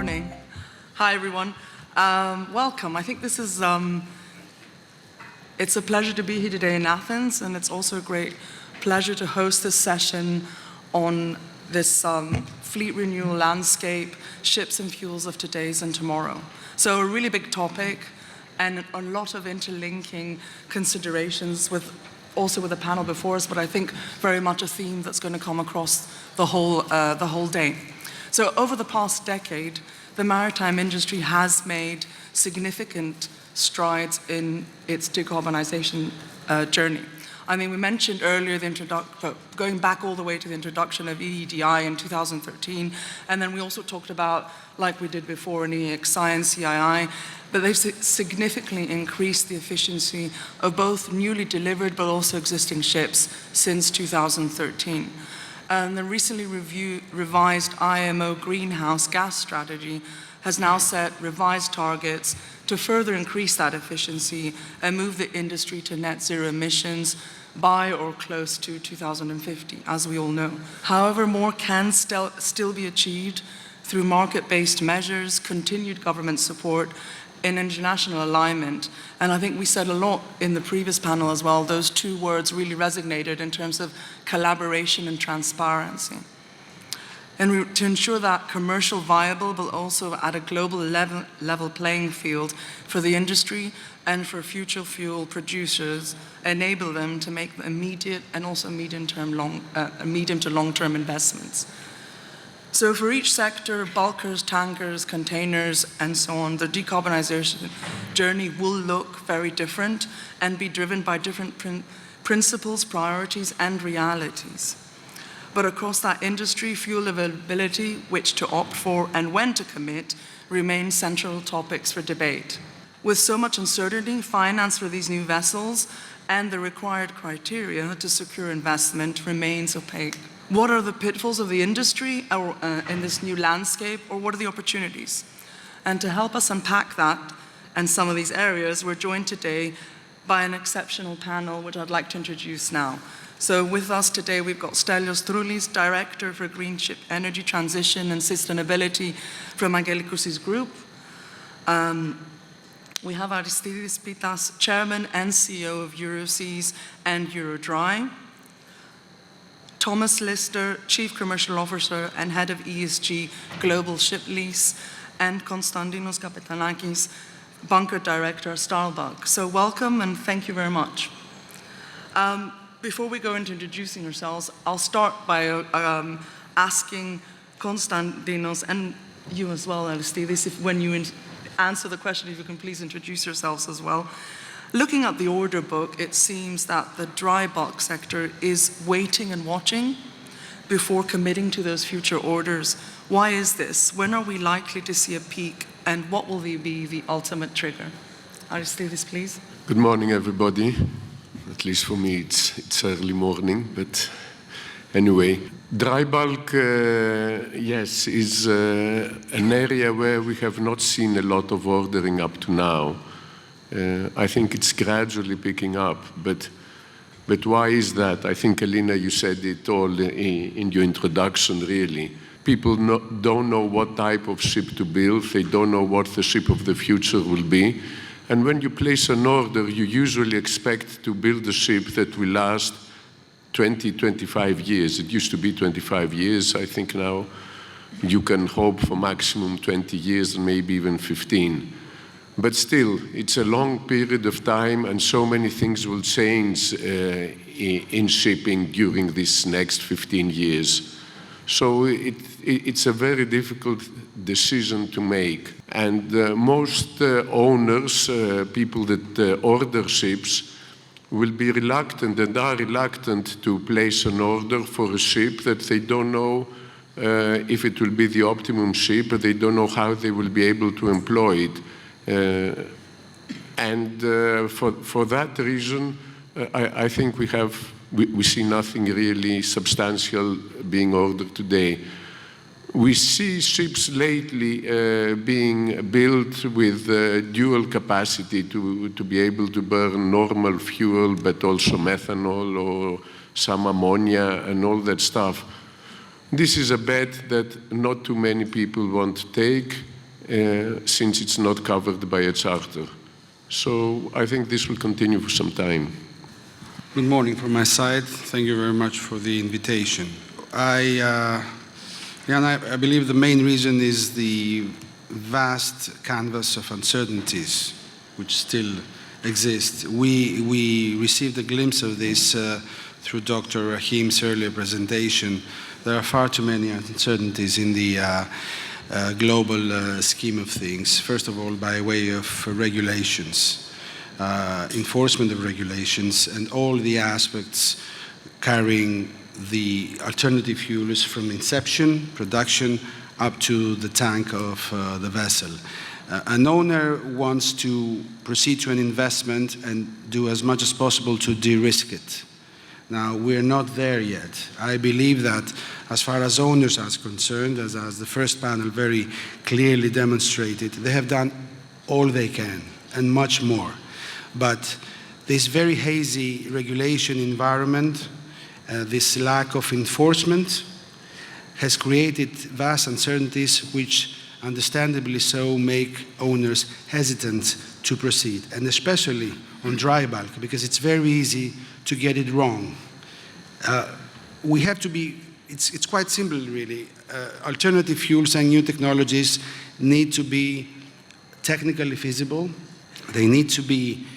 morning. Hi, everyone. Welcome. I think this is, it's a pleasure to be here today in Athens, and it's also a great pleasure to host this session on this fleet renewal landscape, ships and fuels of today's and tomorrow. So a really big topic and a lot of interlinking considerations also with the panel before us, but I think very much a theme that's going to come across the whole day. So over the past decade, the maritime industry has made significant strides in its decarbonization journey. I mean, we mentioned earlier going back all the way to the introduction of EDRY in 2013, and then we also talked about, like we did before in ESEA and CII, but they've significantly increased the efficiency of both newly delivered but also existing ships since 2013. And the recently revised IMO greenhouse gas strategy has now set revised targets to further increase that efficiency and move the industry to net zero emissions by or close to 2050, as we all know. However, more can still be achieved through market-based measures, continued government support, and international alignment. And I think we said a lot in the previous panel as well. Those two words really resonated in terms of collaboration and transparency. And to ensure that commercial viable, but also at a global level playing field for the industry and for future fuel producers, enable them to make immediate and also medium to long-term investments. So for each sector, bulkers, tankers, containers, and so on, the decarbonization journey will look very different and be driven by different principles, priorities, and realities. But across that industry, fuel availability, which to opt for and when to commit, remain central topics for debate. With so much uncertainty, finance for these new vessels and the required criteria to secure investment remains opaque. What are the pitfalls of the industry in this new landscape, or what are the opportunities? And to help us unpack that and some of these areas, we're joined today by an exceptional panel, which I'd like to introduce now. So with us today, we've got Stelios, Director for Green Ship Energy Transition and Sustainability from Angelicoussis Group. We have Aristides, Pittas, Chairman and CEO of Euroseas and Eurodry. Thomas Lister, Chief Commercial Officer and Head of ESG Global Ship Lease, and Constantinos Capetanakis, Bunker Director at Starbuck. So welcome and thank you very much. Before we go into introducing ourselves, I'll start by asking Constantinos and you as well, Aristides, when you answer the question, if you can please introduce yourselves as well. Looking at the order book, it seems that the dry bulk sector is waiting and watching before committing to those future orders. Why is this? When are we likely to see a peak, and what will be the ultimate trigger? Aristides, please. Good morning, everybody. At least for me, it's early morning, but anyway. Dry bulk, yes, is an area where we have not seen a lot of ordering up to now. I think it's gradually picking up, but why is that? I think, Elina, you said it all in your introduction, really. People don't know what type of ship to build. They don't know what the ship of the future will be. And when you place an order, you usually expect to build a ship that will last 20, 25 years. It used to be 25 years. I think now you can hope for maximum 20 years and maybe even 15. But still, it's a long period of time, and so many things will change in shipping during this next 15 years. So it's a very difficult decision to make. And most owners, people that order ships, will be reluctant and are reluctant to place an order for a ship that they don't know if it will be the optimum ship, but they don't know how they will be able to employ it. For that reason, I think we see nothing really substantial being ordered today. We see ships lately being built with dual capacity to be able to burn normal fuel, but also methanol or some ammonia and all that stuff. This is a bet that not too many people want to take. since it's not covered by a charter. So I think this will continue for some time. Good morning from my side. Thank you very much for the invitation. I believe the main reason is the vast canvas of uncertainties which still exist. We received a glimpse of this through Dr. Rahim's earlier presentation. There are far too many uncertainties in the global scheme of things. First of all, by way of regulations, enforcement of regulations, and all the aspects carrying the alternative fuels from inception, production, up to the tank of the vessel. An owner wants to proceed to an investment and do as much as possible to de-risk it. Now, we're not there yet. I believe that as far as owners are concerned, as the first panel very clearly demonstrated, they have done all they can and much more. But this very hazy regulation environment, this lack of enforcement, has created vast uncertainties which, understandably so, make owners hesitant to proceed, and especially on dry bulk, because it's very easy to get it wrong. We have to be, it's quite simple really. Alternative fuels and new technologies need to be technically feasible, they need to be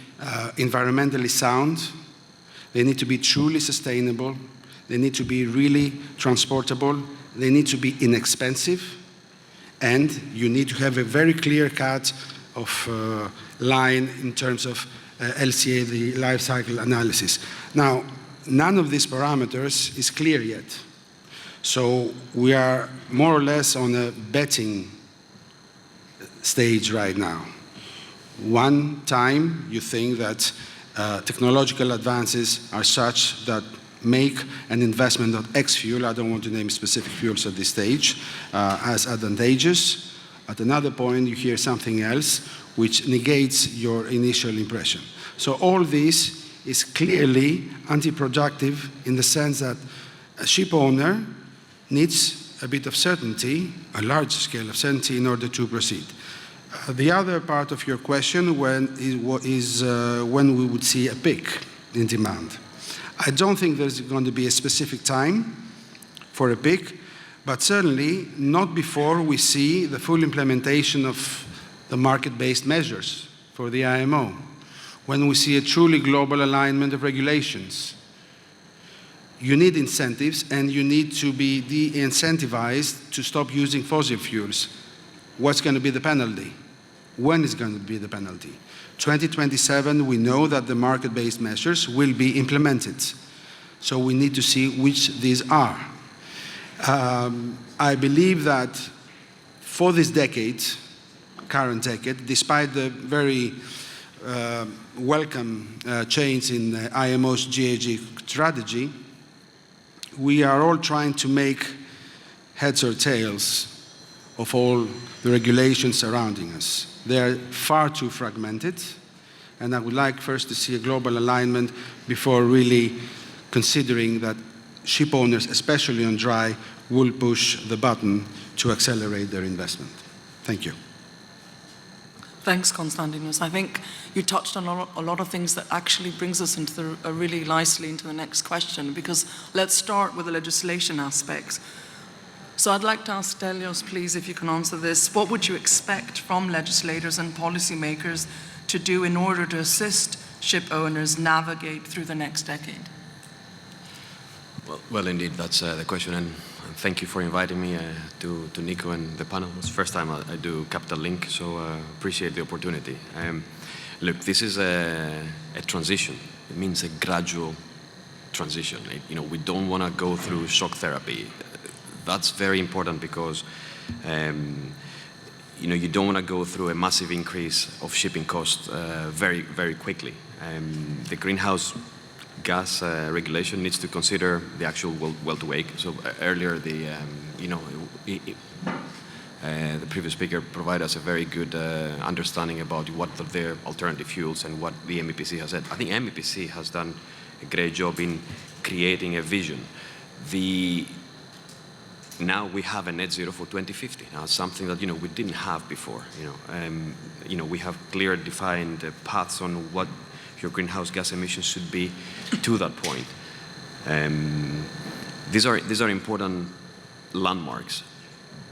environmentally sound, they need to be truly sustainable, they need to be really transportable, they need to be inexpensive, and you need to have a very clear cut of line in terms of LCA, the life cycle analysis. Now, none of these parameters is clear yet. So we are more or less on a betting stage right now. One time you think that technological advances are such that make an investment of X fuel, I don't want to name specific fuels at this stage, as advantageous. At another point you hear something else which negates your initial impression. So all this is clearly anti-productive in the sense that a ship owner needs a bit of certainty, a large scale of certainty, in order to proceed. The other part of your question is when we would see a peak in demand. I don't think there's going to be a specific time for a peak, but certainly not before we see the full implementation of the market-based measures for the IMO, when we see a truly global alignment of regulations. You need incentives, and you need to be de-incentivized to stop using fossil fuels. What's going to be the penalty? When is going to be the penalty? 2027, we know that the market-based measures will be implemented. So we need to see which these are. I believe that for this decade, current decade, despite the very welcome change in IMO's GHG strategy, we are all trying to make heads or tails of all the regulations surrounding us. They are far too fragmented, and I would like first to see a global alignment before really considering that ship owners, especially on dry, will push the button to accelerate their investment. Thank you. Thanks, Constantinos. I think you touched on a lot of things that actually brings us into really nicely into the next question, because let's start with the legislation aspects. So I'd like to ask Stelios, please, if you can answer this. What would you expect from legislators and policymakers to do in order to assist ship owners navigate through the next decade? Well, indeed, that's the question, and thank you for inviting me to Nico and the panel. It's the first time I do Capital Link, so appreciate the opportunity. Look, this is a transition. It means a gradual transition. We don't want to go through shock therapy. That's very important because you don't want to go through a massive increase of shipping costs very, very quickly. The greenhouse gas regulation needs to consider the actual well-to-wake. So earlier, the previous speaker provided us a very good understanding about what are the alternative fuels and what the MEPC has said. I think MEPC has done a great job in creating a vision. now we have a net zero for 2050. Now, something that we didn't have before. We have clear defined paths on what your greenhouse gas emissions should be to that point. These are important landmarks,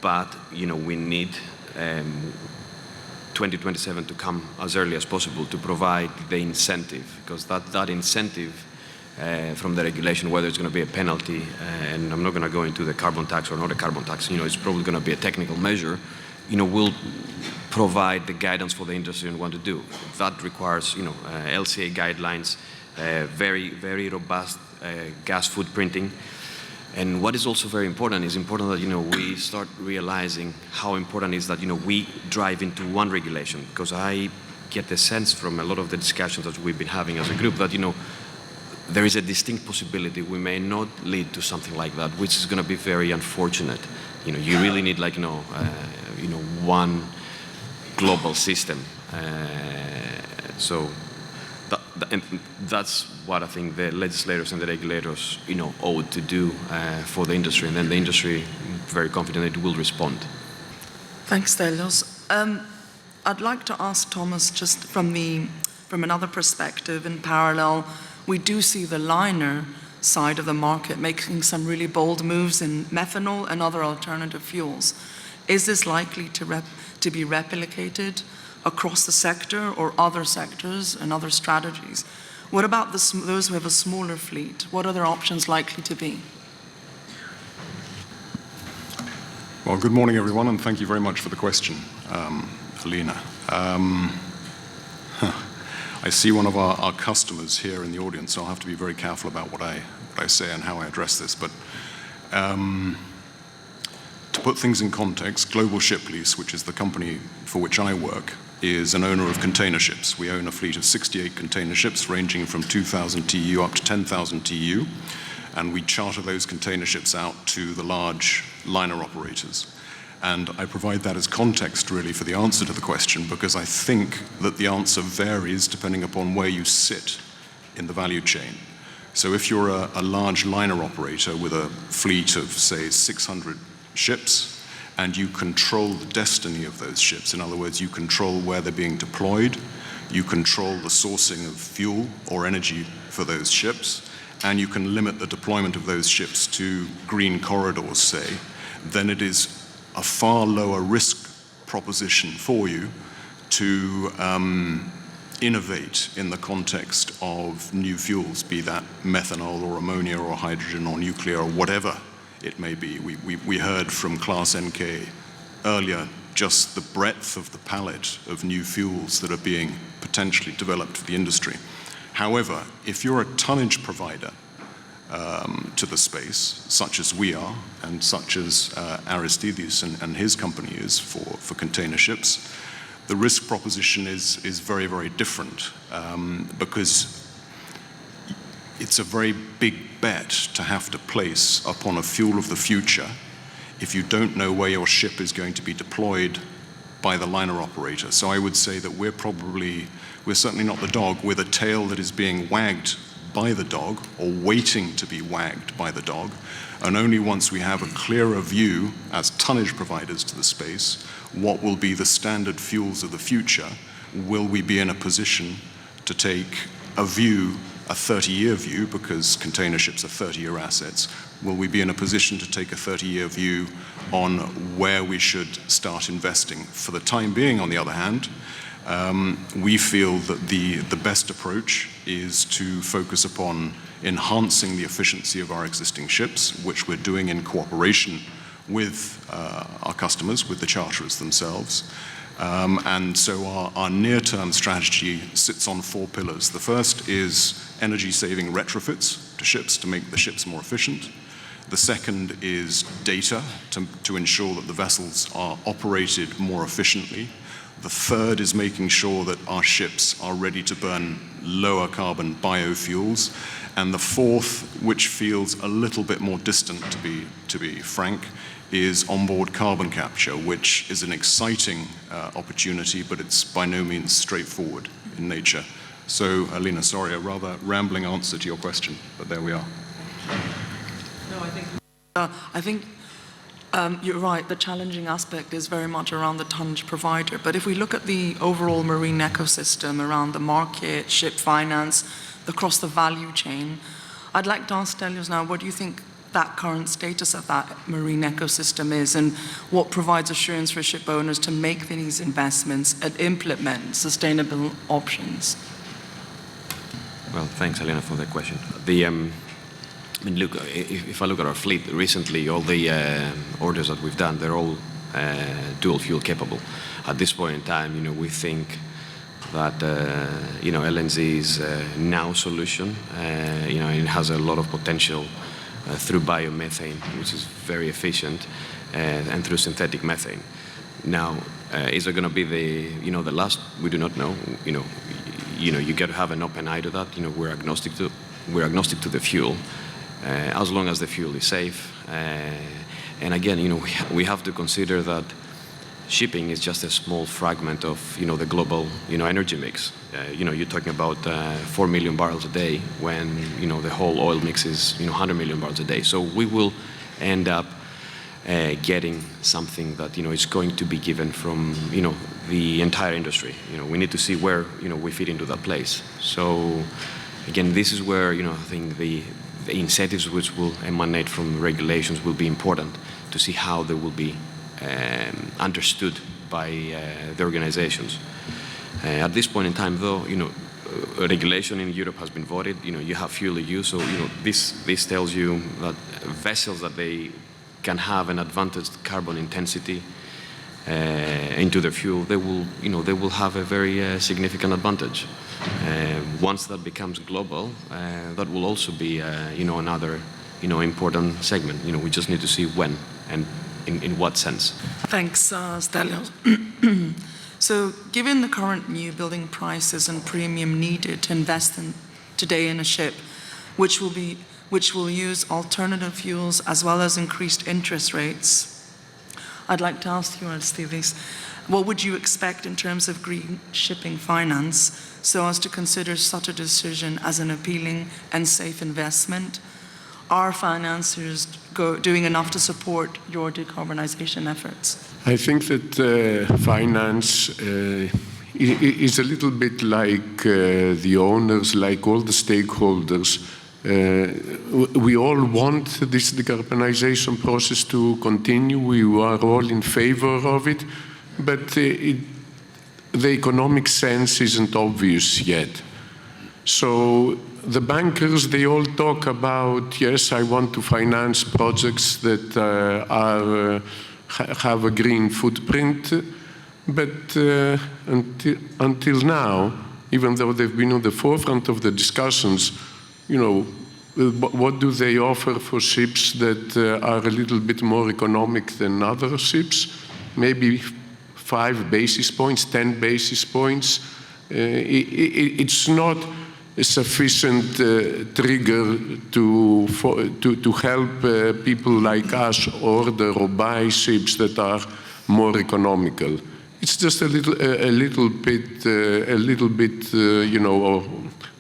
but we need 2027 to come as early as possible to provide the incentive, because that incentive from the regulation, whether it's going to be a penalty, and I'm not going to go into the carbon tax or not a carbon tax, it's probably going to be a technical measure, will provide the guidance for the industry on what to do. That requires, LCA guidelines, very, very robust gas footprinting. And what is also very important is that, we start realizing how important it is that, we drive into one regulation, because I get the sense from a lot of the discussions that we've been having as a group that, there is a distinct possibility we may not lead to something like that, which is going to be very unfortunate. You really need one global system. And that's what I think the legislators and the regulators, owe to do for the industry, and then the industry, very confident it will respond. Thanks, Stelios. I'd like to ask Thomas, just from another perspective, in parallel, we do see the liner side of the market making some really bold moves in methanol and other alternative fuels. Is this likely to be replicated across the sector or other sectors and other strategies? What about those who have a smaller fleet? What are their options likely to be? Well, good morning, everyone, and thank you very much for the question, Elina. I see one of our customers here in the audience, so I'll have to be very careful about what I say and how I address this. But to put things in context, Global Ship Lease, which is the company for which I work, is an owner of container ships. We own a fleet of 68 container ships ranging from 2,000 TEU up to 10,000 TEU, and we charter those container ships out to the large liner operators. And I provide that as context, really, for the answer to the question, because I think that the answer varies depending upon where you sit in the value chain. So if you're a large liner operator with a fleet of, say, 600 ships, and you control the destiny of those ships, in other words, you control where they're being deployed, you control the sourcing of fuel or energy for those ships, and you can limit the deployment of those ships to green corridors, say, then it is a far lower risk proposition for you to innovate in the context of new fuels, be that methanol or ammonia or hydrogen or nuclear or whatever it may be. We heard from Class NK earlier just the breadth of the palette of new fuels that are being potentially developed for the industry. However, if you're a tonnage provider to the space, such as we are, and such as Aristides and his company is for container ships, the risk proposition is very, very different, because it's a very big bet to have to place upon a fuel of the future if you don't know where your ship is going to be deployed by the liner operator. So I would say that we're certainly not the dog, we're the tail that is being wagged by the dog, or waiting to be wagged by the dog, and only once we have a clearer view as tonnage providers to the space, what will be the standard fuels of the future, will we be in a position to take a view, a 30-year view, because container ships are 30-year assets, will we be in a position to take a 30-year view on where we should start investing? For the time being, on the other hand, we feel that the best approach is to focus upon enhancing the efficiency of our existing ships, which we're doing in cooperation with our customers, with the charterers themselves. And so our near-term strategy sits on 4 pillars. The first is energy-saving retrofits to ships to make the ships more efficient. The second is data to ensure that the vessels are operated more efficiently. The third is making sure that our ships are ready to burn lower carbon biofuels. And the fourth, which feels a little bit more distant to be frank, is onboard carbon capture, which is an exciting opportunity, but it's by no means straightforward in nature. So, Elina, sorry, a rather rambling answer to your question, but there we are. No, I think You're right, the challenging aspect is very much around the tonnage provider. But if we look at the overall marine ecosystem around the market, ship finance, across the value chain, I'd like to ask Stelios now, what do you think that current status of that marine ecosystem is, and what provides assurance for ship owners to make these investments and implement sustainable options? Well, thanks, Elina, for that question. I mean, look, if I look at our fleet recently, all the orders that we've done, they're all dual fuel capable. At this point in time, we think that LNG is a now solution. It has a lot of potential through biomethane, which is very efficient, and through synthetic methane. Now, is it going to be the last? We do not know. You got to have an open eye to that. We're agnostic to the fuel, as long as the fuel is safe. And again, we have to consider that shipping is just a small fragment of the global energy mix. You're talking about 4 million barrels a day when the whole oil mix is 100 million barrels a day. So we will end up getting something that is going to be given from the entire industry. We need to see where we fit into that place. So again, this is where I think the incentives which will emanate from regulations will be important to see how they will be understood by the organizations. At this point in time, though, regulation in Europe has been voted. You have fuel EU, so this tells you that vessels that they can have an advantaged carbon intensity into their fuel, they will have a very significant advantage. Once that becomes global, that will also be another important segment. We just need to see when and in what sense. Thanks, Stelios. So, given the current new building prices and premium needed to invest today in a ship, which will use alternative fuels as well as increased interest rates, I'd like to ask you, Aristides, what would you expect in terms of green shipping finance so as to consider such a decision as an appealing and safe investment? Are financiers doing enough to support your decarbonization efforts? I think that finance is a little bit like the owners, like all the stakeholders. We all want this decarbonization process to continue. We are all in favor of it, but the economic sense isn't obvious yet. So the bankers, they all talk about, yes, I want to finance projects that have a green footprint, but until now, even though they've been on the forefront of the discussions, what do they offer for ships that are a little bit more economic than other ships? Maybe 5 basis points, 10 basis points. It's not a sufficient trigger to help people like us order or buy ships that are more economical. It's just a little bit,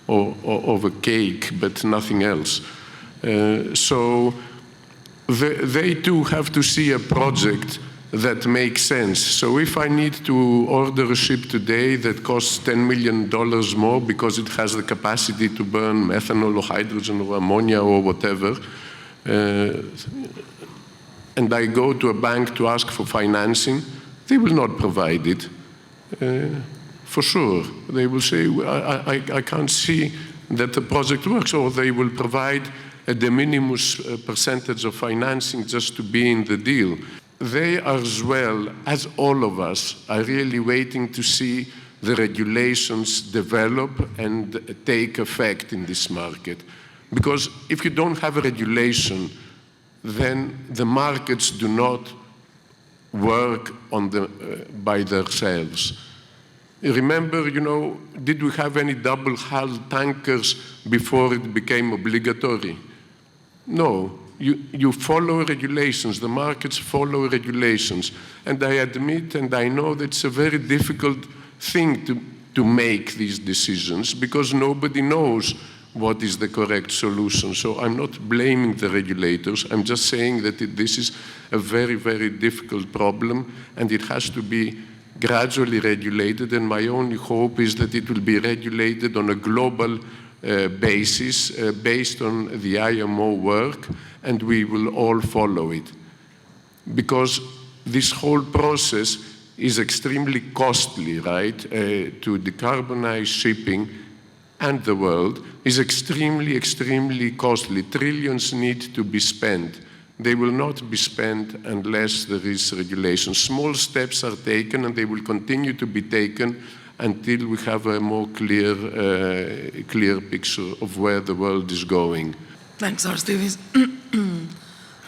of a cake, but nothing else. So they too have to see a project that makes sense. So if I need to order a ship today that costs $10 million more because it has the capacity to burn methanol or hydrogen or ammonia or whatever, and I go to a bank to ask for financing, they will not provide it. For sure. They will say, I can't see that the project works, or they will provide a de minimis percentage of financing just to be in the deal. They, as well as all of us, are really waiting to see the regulations develop and take effect in this market. Because if you don't have a regulation, then the markets do not work by themselves. Remember, did we have any double-hull tankers before it became obligatory? No. You follow regulations. The markets follow regulations. And I admit and I know that it's a very difficult thing to make these decisions because nobody knows what is the correct solution. So I'm not blaming the regulators. I'm just saying that this is a very, very difficult problem, and it has to be gradually regulated, and my only hope is that it will be regulated on a global basis based on the IMO work, and we will all follow it. Because this whole process is extremely costly, right? To decarbonize shipping and the world is extremely, extremely costly. Trillions need to be spent. They will not be spent unless there is regulation. Small steps are taken, and they will continue to be taken until we have a more clear picture of where the world is going. Thanks, Aristides.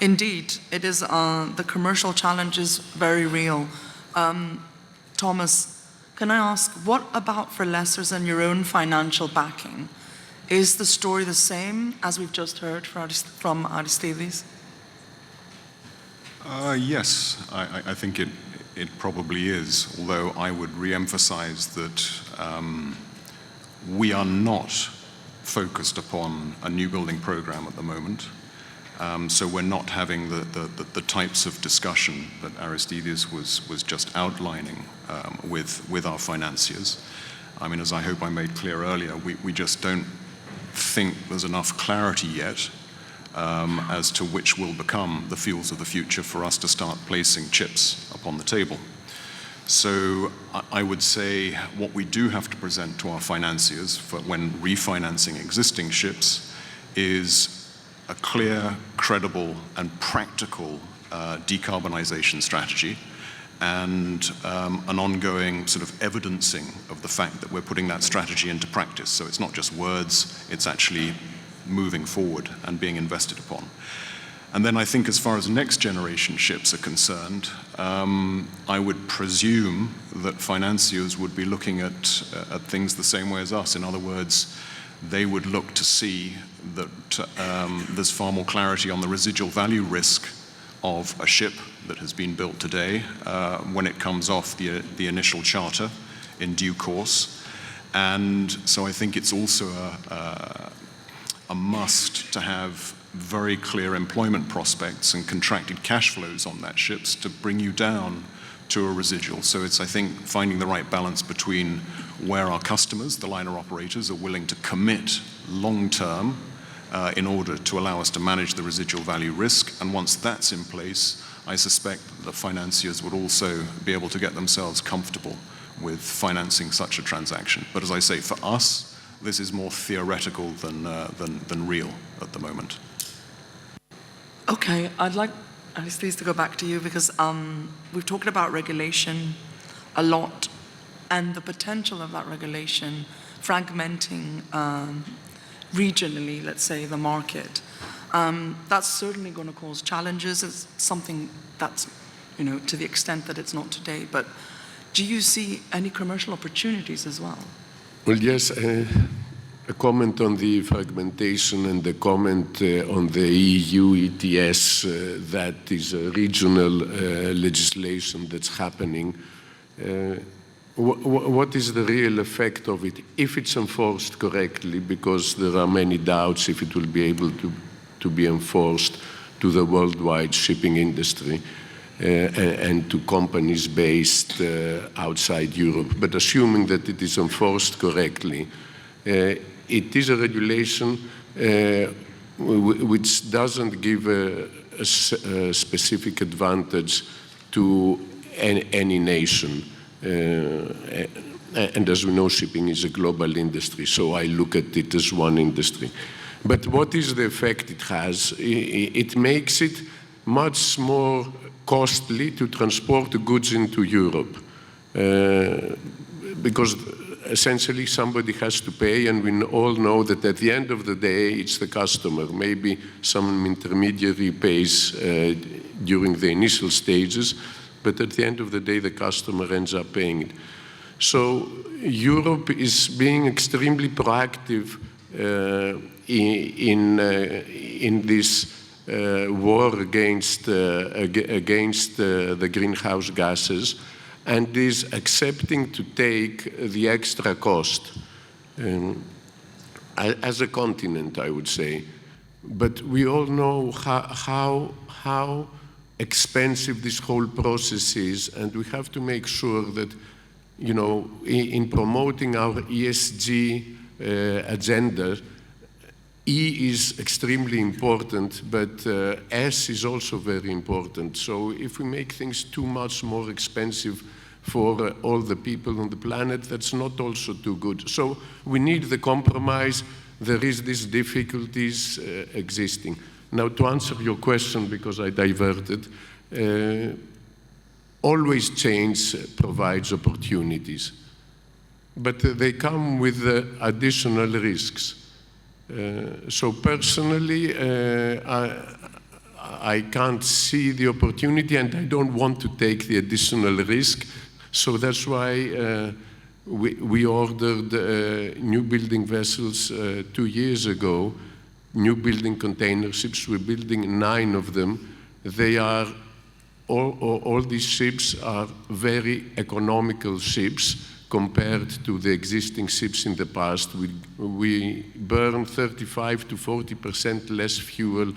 Indeed, it is, the commercial challenge is very real. Thomas, can I ask, what about for lessors and your own financial backing? Is the story the same as we've just heard from Aristides? Yes, I think it probably is, although I would re-emphasize that we are not focused upon a new building program at the moment. So we're not having the types of discussion that Aristides was just outlining with our financiers. I mean, as I hope I made clear earlier, we just don't think there's enough clarity yet as to which will become the fuels of the future for us to start placing chips upon the table. So I would say what we do have to present to our financiers for when refinancing existing ships is a clear, credible, and practical decarbonization strategy, and an ongoing sort of evidencing of the fact that we're putting that strategy into practice. So it's not just words, it's actually moving forward and being invested upon. And then I think as far as next generation ships are concerned, I would presume that financiers would be looking at things the same way as us. In other words, they would look to see that there's far more clarity on the residual value risk of a ship that has been built today when it comes off the initial charter in due course. And so I think it's also a must to have very clear employment prospects and contracted cash flows on that ships to bring you down to a residual. So it's, I think, finding the right balance between where our customers, the liner operators, are willing to commit long-term in order to allow us to manage the residual value risk. And once that's in place, I suspect the financiers would also be able to get themselves comfortable with financing such a transaction. But as I say, for us, this is more theoretical than real at the moment. Okay, I'd like Aristides to go back to you because we've talked about regulation a lot and the potential of that regulation fragmenting regionally, let's say, the market. That's certainly going to cause challenges. It's something that's, to the extent that it's not today. But do you see any commercial opportunities as well? Well, yes. A comment on the fragmentation and the comment on the EU ETS, that is a regional legislation that's happening. What is the real effect of it if it's enforced correctly? Because there are many doubts if it will be able to be enforced to the worldwide shipping industry and to companies based outside Europe. But assuming that it is enforced correctly, it is a regulation which doesn't give a specific advantage to any nation. And as we know, shipping is a global industry, so I look at it as one industry. But what is the effect it has? It makes it much more costly to transport goods into Europe because essentially somebody has to pay, and we all know that at the end of the day it's the customer. Maybe some intermediary pays during the initial stages, but at the end of the day the customer ends up paying it. So Europe is being extremely proactive in this war against the greenhouse gases, and is accepting to take the extra cost. as a continent, I would say. But we all know how expensive this whole process is, and we have to make sure that, you know, in promoting our ESG agenda, E is extremely important, but S is also very important. So if we make things too much more expensive for all the people on the planet, that's not also too good. So we need the compromise. There is these difficulties existing. Now, to answer your question, because I diverted, always change provides opportunities, but they come with additional risks. So personally, I can't see the opportunity, and I don't want to take the additional risk. So that's why we ordered new building vessels 2 years ago, new building container ships. We're building 9 of them. They are, all these ships are very economical ships compared to the existing ships in the past. We burn 35 to 40% less fuel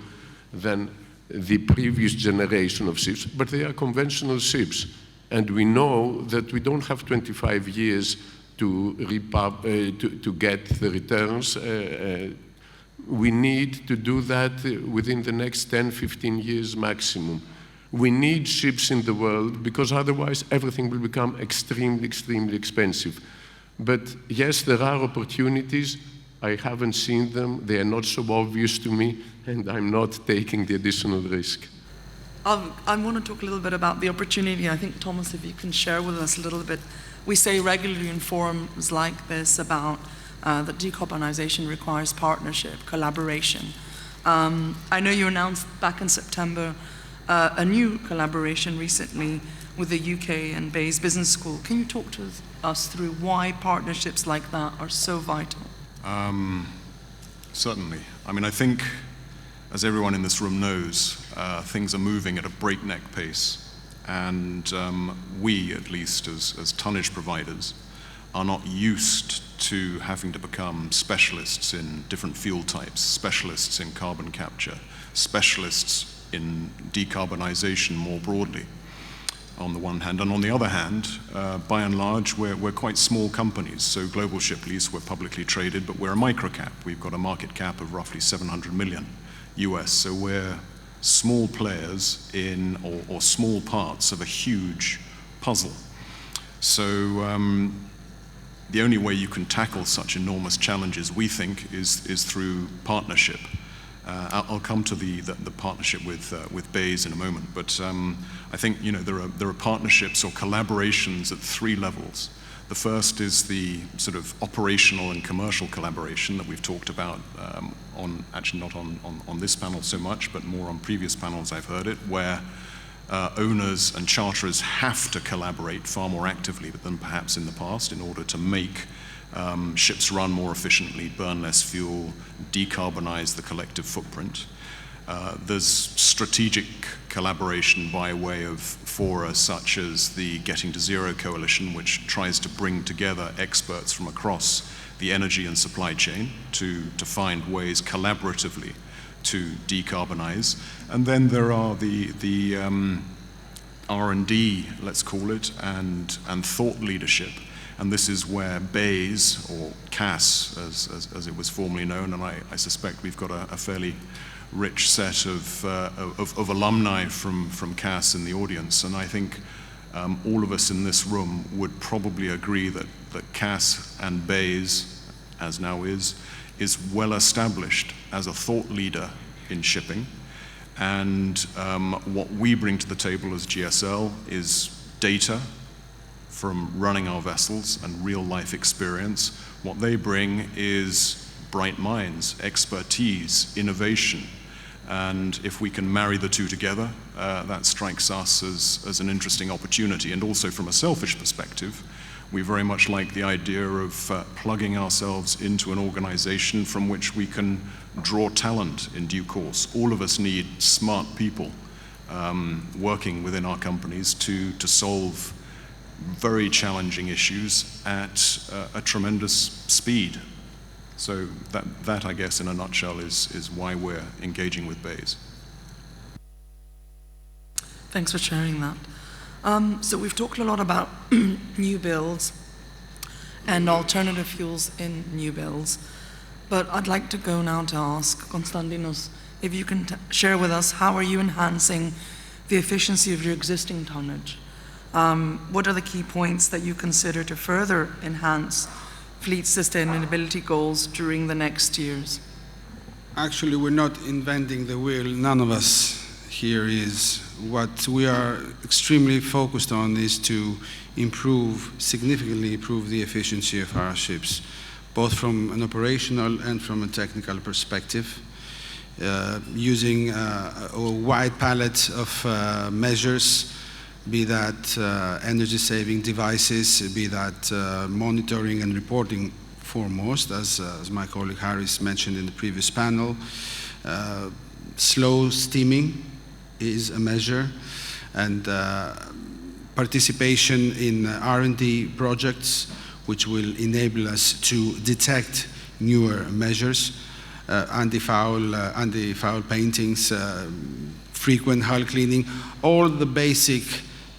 than the previous generation of ships, but they are conventional ships. And we know that we don't have 25 years to get the returns. We need to do that within the next 10, 15 years maximum. We need ships in the world, because otherwise everything will become extremely, extremely expensive. But yes, there are opportunities. I haven't seen them. They are not so obvious to me, and I'm not taking the additional risk. I want to talk a little bit about the opportunity. I think, Thomas, if you can share with us a little bit. We say regularly in forums like this about that decarbonization requires partnership, collaboration. I know you announced back in September a new collaboration recently with the UK and BEI's Business School. Can you talk to us through why partnerships like that are so vital? Certainly. I mean, I think, as everyone in this room knows, things are moving at a breakneck pace. And we, at least as tonnage providers, are not used to having to become specialists in different fuel types, specialists in carbon capture, specialists in decarbonization more broadly, on the one hand. And on the other hand, by and large, we're quite small companies. So Global Ship Lease, we're publicly traded, but we're a microcap. We've got a market cap of roughly 700 million US. So we're small players in, or small parts of a huge puzzle. So the only way you can tackle such enormous challenges, we think, is through partnership. I'll come to the partnership with BEI's in a moment, but I think, you know, there are partnerships or collaborations at 3 levels. The first is the sort of operational and commercial collaboration that we've talked about actually not on this panel so much, but more on previous panels I've heard it, where owners and charterers have to collaborate far more actively than perhaps in the past in order to make ships run more efficiently, burn less fuel, decarbonize the collective footprint. There's strategic collaboration by way of fora such as the Getting to Zero Coalition, which tries to bring together experts from across the energy and supply chain to find ways collaboratively to decarbonize. And then there are the R&D, let's call it, and thought leadership. And this is where BEI's, or CAS, as it was formerly known, and I suspect we've got a fairly rich set of alumni from CAS in the audience. And I think all of us in this room would probably agree that CAS and BEI's, as now is well established as a thought leader in shipping. And what we bring to the table as GSL is data from running our vessels and real life experience. What they bring is bright minds, expertise, innovation. And if we can marry the two together, that strikes us as an interesting opportunity. And also from a selfish perspective, we very much like the idea of plugging ourselves into an organization from which we can draw talent in due course. All of us need smart people working within our companies to solve very challenging issues at a tremendous speed. So that I guess, in a nutshell, is why we're engaging with BEIS. Thanks for sharing that. So we've talked a lot about new builds and alternative fuels in new builds, but I'd like to go now to ask Constantinos if you can share with us how are you enhancing the efficiency of your existing tonnage? What are the key points that you consider to further enhance fleet sustainability goals during the next years? Actually, we're not inventing the wheel. None of us here is. What we are extremely focused on is to significantly improve the efficiency of our ships, both from an operational and from a technical perspective, using a wide palette of measures, be that energy-saving devices, be that monitoring and reporting foremost, as my colleague Harris mentioned in the previous panel. Slow steaming is a measure, and participation in R&D projects which will enable us to detect newer measures, anti-foul paintings, frequent hull cleaning, all the basic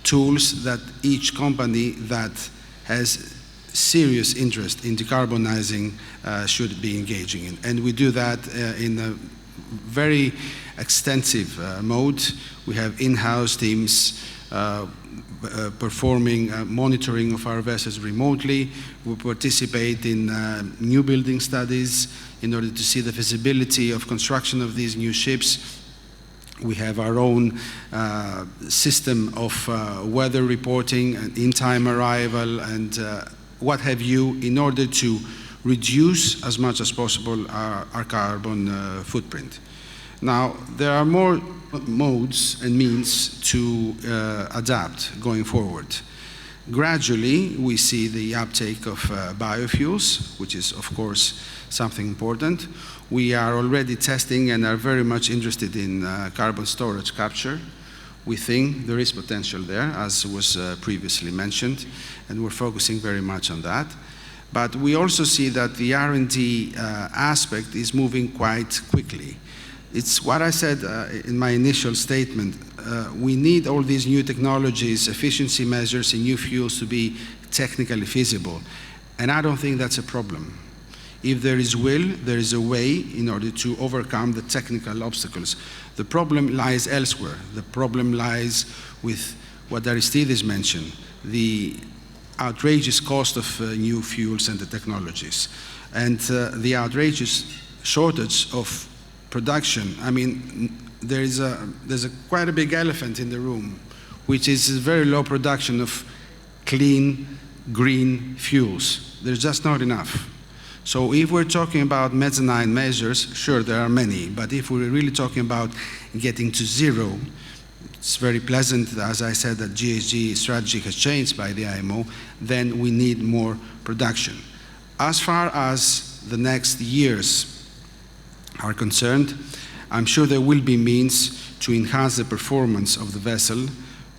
tools that each company that has serious interest in decarbonizing should be engaging in. And we do that in a very extensive mode. We have in-house teams performing monitoring of our vessels remotely. We participate in new building studies in order to see the feasibility of construction of these new ships. We have our own system of weather reporting and in-time arrival and what have you, in order to reduce as much as possible our carbon footprint. Now, there are more modes and means to adapt going forward. Gradually, we see the uptake of biofuels, which is, of course, something important. We are already testing and are very much interested in carbon storage capture. We think there is potential there, as was previously mentioned, and we're focusing very much on that. But we also see that the R&D aspect is moving quite quickly. It's what I said in my initial statement. We need all these new technologies, efficiency measures, and new fuels to be technically feasible. And I don't think that's a problem. If there is will, there is a way in order to overcome the technical obstacles. The problem lies elsewhere. The problem lies with what Aristides mentioned, the outrageous cost of new fuels and the technologies, and the outrageous shortage of production. I mean, there's quite a big elephant in the room, which is very low production of clean, green fuels. There's just not enough. So if we're talking about mezzanine measures, sure, there are many, but if we're really talking about getting to zero, it's very pleasant, as I said, that GHG strategy has changed by the IMO, then we need more production. As far as the next years are concerned, I'm sure there will be means to enhance the performance of the vessel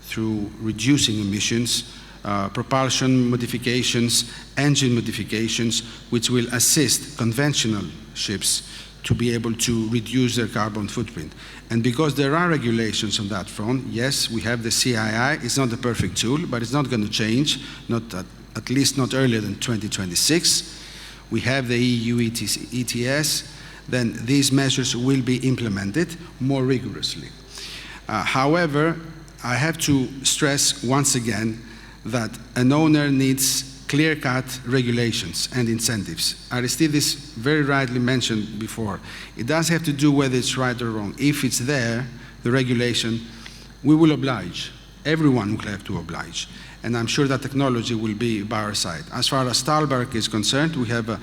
through reducing emissions, propulsion modifications, engine modifications, which will assist conventional ships to be able to reduce their carbon footprint. And because there are regulations on that front, yes, we have the CII. It's not a perfect tool, but it's not going to change, at least not earlier than 2026. We have the EU ETS. Then these measures will be implemented more rigorously. However, I have to stress once again that an owner needs clear-cut regulations and incentives. Aristides very rightly mentioned before, it does have to do whether it's right or wrong. If it's there, the regulation, we will oblige. Everyone will have to oblige. And I'm sure that technology will be by our side. As far as Talbark is concerned, we have a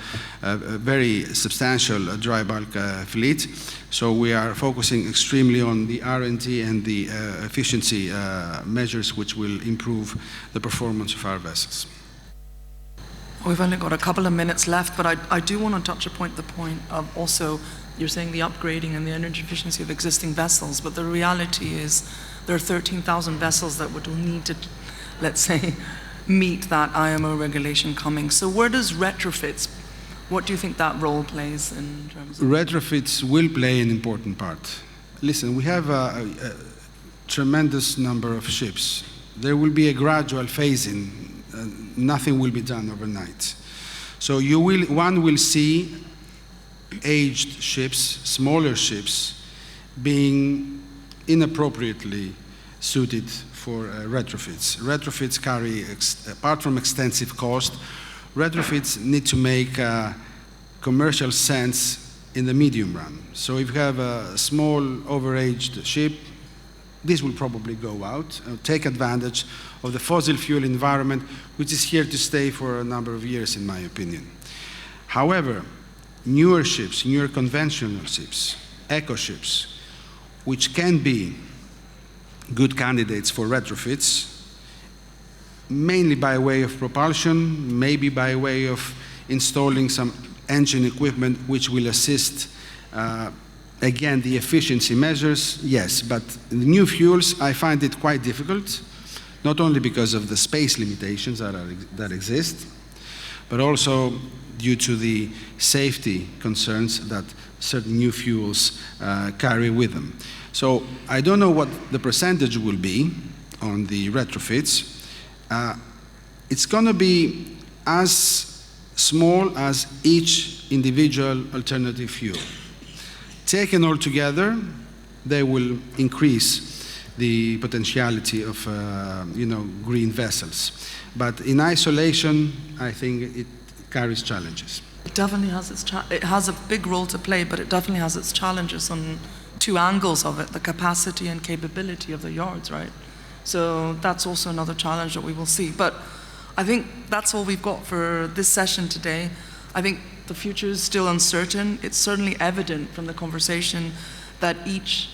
very substantial dry bulk fleet. So we are focusing extremely on the R&D and the efficiency measures which will improve the performance of our vessels. We've only got a couple of minutes left, but I do want to touch upon the point of also, you're saying the upgrading and the energy efficiency of existing vessels, but the reality is there are 13,000 vessels that would need to, let's say, meet that IMO regulation coming. So where does retrofits What do you think that role plays in terms of? Retrofits will play an important part. Listen, we have a tremendous number of ships. There will be a gradual phase-in. Nothing will be done overnight. So one will see aged ships, smaller ships, being inappropriately suited for retrofits. Retrofits carry, apart from extensive cost, retrofits need to make commercial sense in the medium run. So if you have a small, overaged ship, this will probably go out, take advantage of the fossil fuel environment, which is here to stay for a number of years, in my opinion. However, newer ships, newer conventional ships, eco ships, which can be good candidates for retrofits, mainly by way of propulsion, maybe by way of installing some engine equipment which will assist again, the efficiency measures, yes, but the new fuels, I find it quite difficult, not only because of the space limitations that exist, but also due to the safety concerns that certain new fuels carry with them. So I don't know what the percentage will be on the retrofits. It's going to be as small as each individual alternative fuel. Taken all together, they will increase the potentiality of green vessels. But in isolation, I think it carries challenges. It definitely has it has a big role to play, but it definitely has its challenges on two angles of it, the capacity and capability of the yards, right? So that's also another challenge that we will see. But I think that's all we've got for this session today. I think the future is still uncertain. It's certainly evident from the conversation that each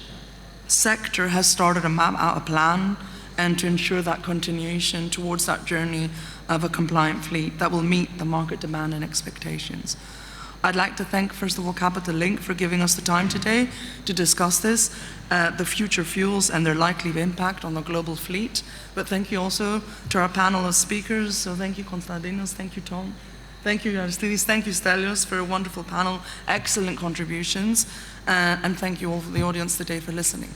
sector has started to map out a plan and to ensure that continuation towards that journey of a compliant fleet that will meet the market demand and expectations. I'd like to thank, first of all, Capital Link for giving us the time today to discuss this, the future fuels and their likely impact on the global fleet. But thank you also to our panel of speakers. So thank you, Constantinos, thank you, Tom. Thank you, Aristides. Thank you, Stelios, for a wonderful panel, excellent contributions. And thank you all for the audience today for listening.